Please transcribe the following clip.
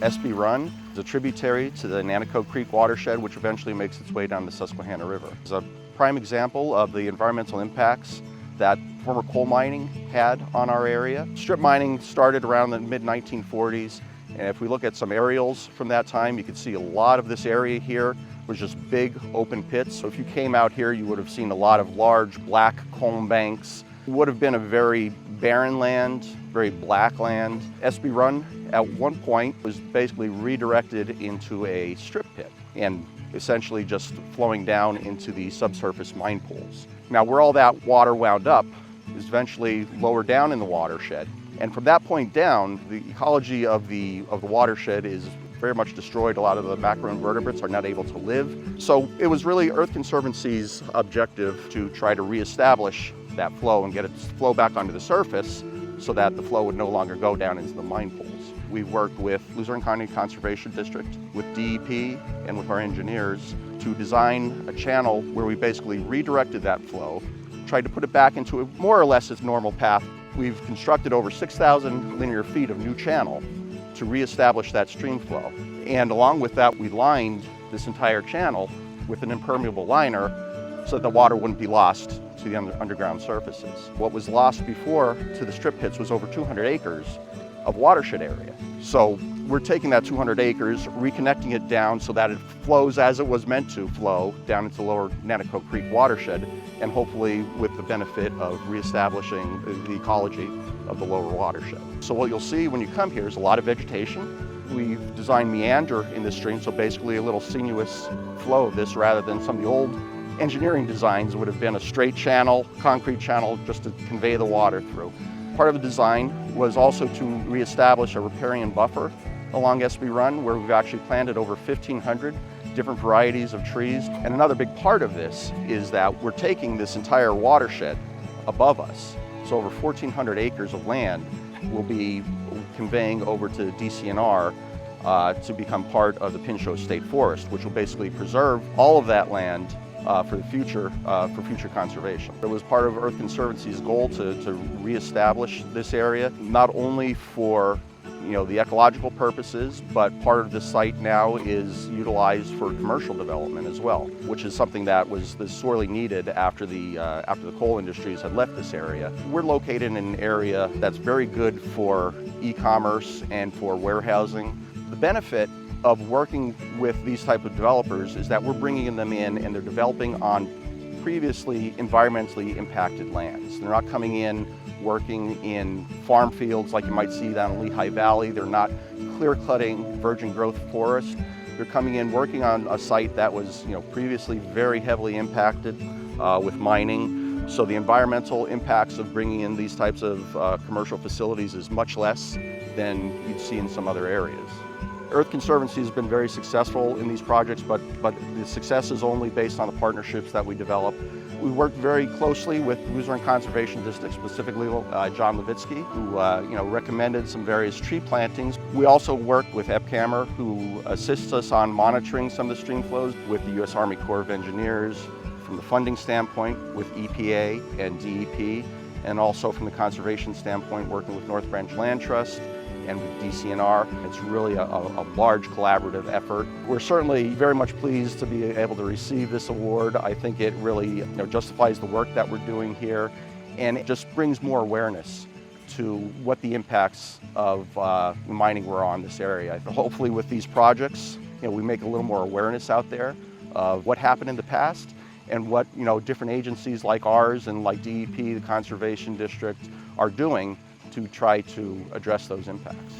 Espy Run is a tributary to the Nanticoke Creek watershed, which eventually makes its way down the Susquehanna River. It's a prime example of the environmental impacts that former coal mining had on our area. Strip mining started around the mid-1940s, and if we look at some aerials from that time, you can see a lot of this area here was just big open pits. So if you came out here, you would have seen a lot of large black culm banks. It would have been a very barren land, very black land. Espy Run at one point was basically redirected into a strip pit and essentially just flowing down into the subsurface mine pools. Now, where all that water wound up is eventually lower down in the watershed. And from that point down, the ecology of the watershed is very much destroyed. A lot of the macroinvertebrates are not able to live. So it was really Earth Conservancy's objective to try to reestablish that flow and get it to flow back onto the surface so that the flow would no longer go down into the mine pools. We've worked with Luzerne County Conservation District, with DEP, and with our engineers to design a channel where we basically redirected that flow, tried to put it back into more or less its normal path. We've constructed over 6,000 linear feet of new channel to reestablish that stream flow. And along with that, we lined this entire channel with an impermeable liner so that the water wouldn't be lost to the underground surfaces. What was lost before to the strip pits was over 200 acres of watershed area. So we're taking that 200 acres, reconnecting it down so that it flows as it was meant to flow down into the lower Nanticoke Creek watershed, and hopefully with the benefit of reestablishing the ecology of the lower watershed. So what you'll see when you come here is a lot of vegetation. We've designed meander in this stream, so basically a little sinuous flow of this rather than some of the old engineering designs would have been a straight channel, concrete channel, just to convey the water through. Part of the design was also to reestablish a riparian buffer along Espy Run, where we've actually planted over 1,500 different varieties of trees. And another big part of this is that we're taking this entire watershed above us. So over 1,400 acres of land will be conveying over to DCNR to become part of the Pinchot State Forest, which will basically preserve all of that land for future conservation. It was part of Earth Conservancy's goal to reestablish this area, not only for the ecological purposes, but part of the site now is utilized for commercial development as well, which is something that was sorely needed after the coal industries had left this area. We're located in an area that's very good for e-commerce and for warehousing. The benefit of working with these type of developers is that we're bringing them in and they're developing on previously environmentally impacted lands. They're not coming in working in farm fields like you might see down in Lehigh Valley. They're not clear-cutting virgin growth forest. They're coming in working on a site that was previously very heavily impacted with mining. So the environmental impacts of bringing in these types of commercial facilities is much less than you'd see in some other areas. Earth Conservancy has been very successful in these projects, but the success is only based on the partnerships that we develop. We work very closely with Luzerne Conservation District, specifically John Levitsky, who recommended some various tree plantings. We also work with EPCAMR, who assists us on monitoring some of the stream flows, with the U.S. Army Corps of Engineers, from the funding standpoint with EPA and DEP, and also from the conservation standpoint working with North Branch Land Trust and with DCNR. It's really a large collaborative effort. We're certainly very much pleased to be able to receive this award. I think it really justifies the work that we're doing here, and it just brings more awareness to what the impacts of mining were on this area. Hopefully with these projects, we make a little more awareness out there of what happened in the past and what different agencies like ours and like DEP, the Conservation District, are doing to try to address those impacts.